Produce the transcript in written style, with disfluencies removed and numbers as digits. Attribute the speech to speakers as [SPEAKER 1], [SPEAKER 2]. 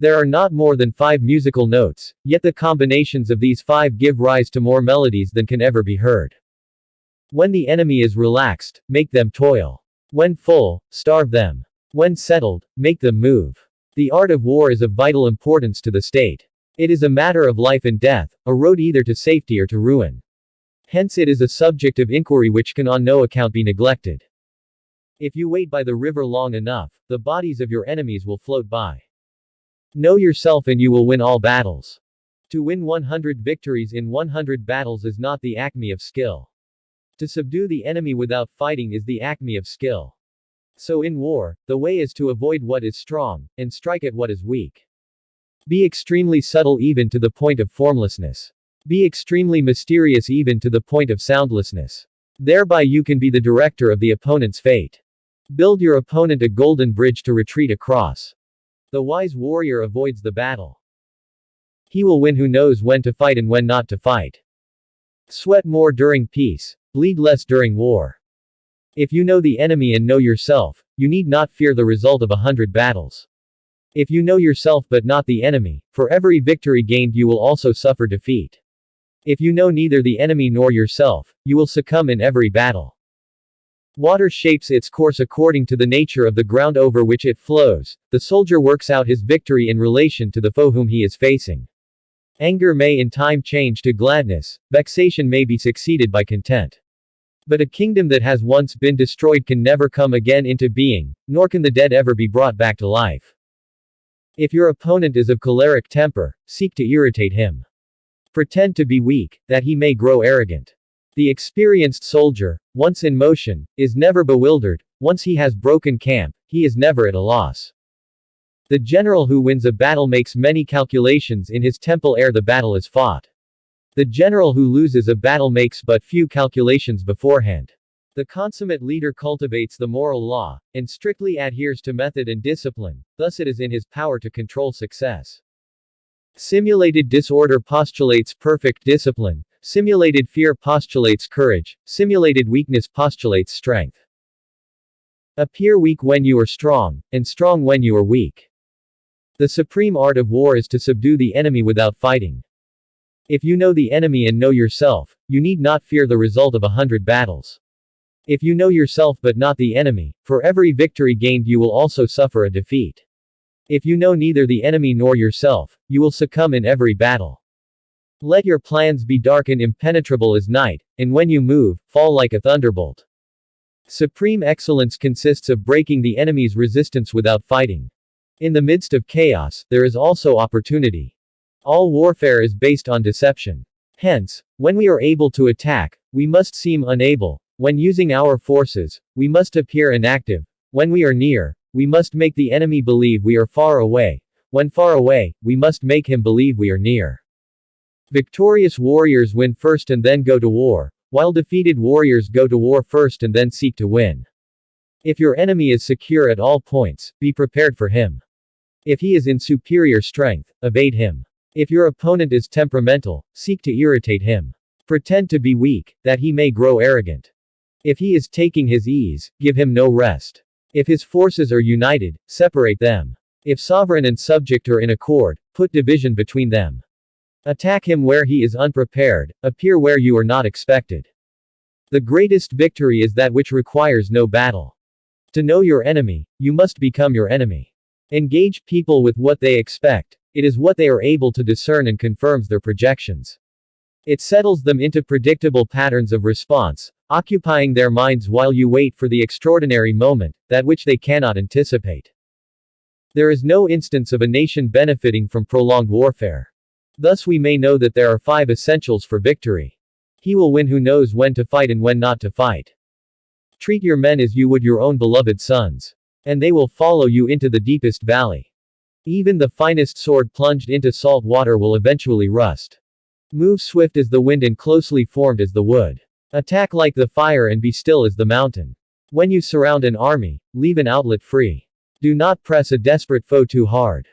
[SPEAKER 1] There are not more than 5 musical notes, yet the combinations of these 5 give rise to more melodies than can ever be heard. When the enemy is relaxed, make them toil. When full, starve them. When settled, make them move. The art of war is of vital importance to the state. It is a matter of life and death, a road either to safety or to ruin. Hence it is a subject of inquiry which can on no account be neglected. If you wait by the river long enough, the bodies of your enemies will float by. Know yourself and you will win all battles. To win 100 victories in 100 battles is not the acme of skill. To subdue the enemy without fighting is the acme of skill. So in war, the way is to avoid what is strong, and strike at what is weak. Be extremely subtle even to the point of formlessness. Be extremely mysterious even to the point of soundlessness. Thereby you can be the director of the opponent's fate. Build your opponent a golden bridge to retreat across. The wise warrior avoids the battle. He will win who knows when to fight and when not to fight. Sweat more during peace, bleed less during war. If you know the enemy and know yourself, you need not fear the result of 100 battles. If you know yourself but not the enemy, for every victory gained you will also suffer defeat. If you know neither the enemy nor yourself, you will succumb in every battle. Water shapes its course according to the nature of the ground over which it flows. The soldier works out his victory in relation to the foe whom he is facing. Anger may in time change to gladness, vexation may be succeeded by content. But a kingdom that has once been destroyed can never come again into being, nor can the dead ever be brought back to life. If your opponent is of choleric temper, seek to irritate him. Pretend to be weak, that he may grow arrogant. The experienced soldier, once in motion, is never bewildered. Once he has broken camp, he is never at a loss. The general who wins a battle makes many calculations in his temple ere the battle is fought. The general who loses a battle makes but few calculations beforehand. The consummate leader cultivates the moral law, and strictly adheres to method and discipline, thus it is in his power to control success. Simulated disorder postulates perfect discipline. Simulated fear postulates courage, simulated weakness postulates strength. Appear weak when you are strong, and strong when you are weak. The supreme art of war is to subdue the enemy without fighting. If you know the enemy and know yourself, you need not fear the result of 100 battles. If you know yourself but not the enemy, for every victory gained you will also suffer a defeat. If you know neither the enemy nor yourself, you will succumb in every battle. Let your plans be dark and impenetrable as night, and when you move, fall like a thunderbolt. Supreme excellence consists of breaking the enemy's resistance without fighting. In the midst of chaos, there is also opportunity. All warfare is based on deception. Hence, when we are able to attack, we must seem unable. When using our forces, we must appear inactive. When we are near, we must make the enemy believe we are far away. When far away, we must make him believe we are near. Victorious warriors win first and then go to war, while defeated warriors go to war first and then seek to win. If your enemy is secure at all points, be prepared for him. If he is in superior strength, evade him. If your opponent is temperamental, seek to irritate him. Pretend to be weak, that he may grow arrogant. If he is taking his ease, give him no rest. If his forces are united, separate them. If sovereign and subject are in accord, put division between them. Attack him where he is unprepared, appear where you are not expected. The greatest victory is that which requires no battle. To know your enemy, you must become your enemy. Engage people with what they expect. It is what they are able to discern and confirms their projections. It settles them into predictable patterns of response, occupying their minds while you wait for the extraordinary moment, that which they cannot anticipate. There is no instance of a nation benefiting from prolonged warfare. Thus we may know that there are 5 essentials for victory. He will win who knows when to fight and when not to fight. Treat your men as you would your own beloved sons. And they will follow you into the deepest valley. Even the finest sword plunged into salt water will eventually rust. Move swift as the wind and closely formed as the wood. Attack like the fire and be still as the mountain. When you surround an army, leave an outlet free. Do not press a desperate foe too hard.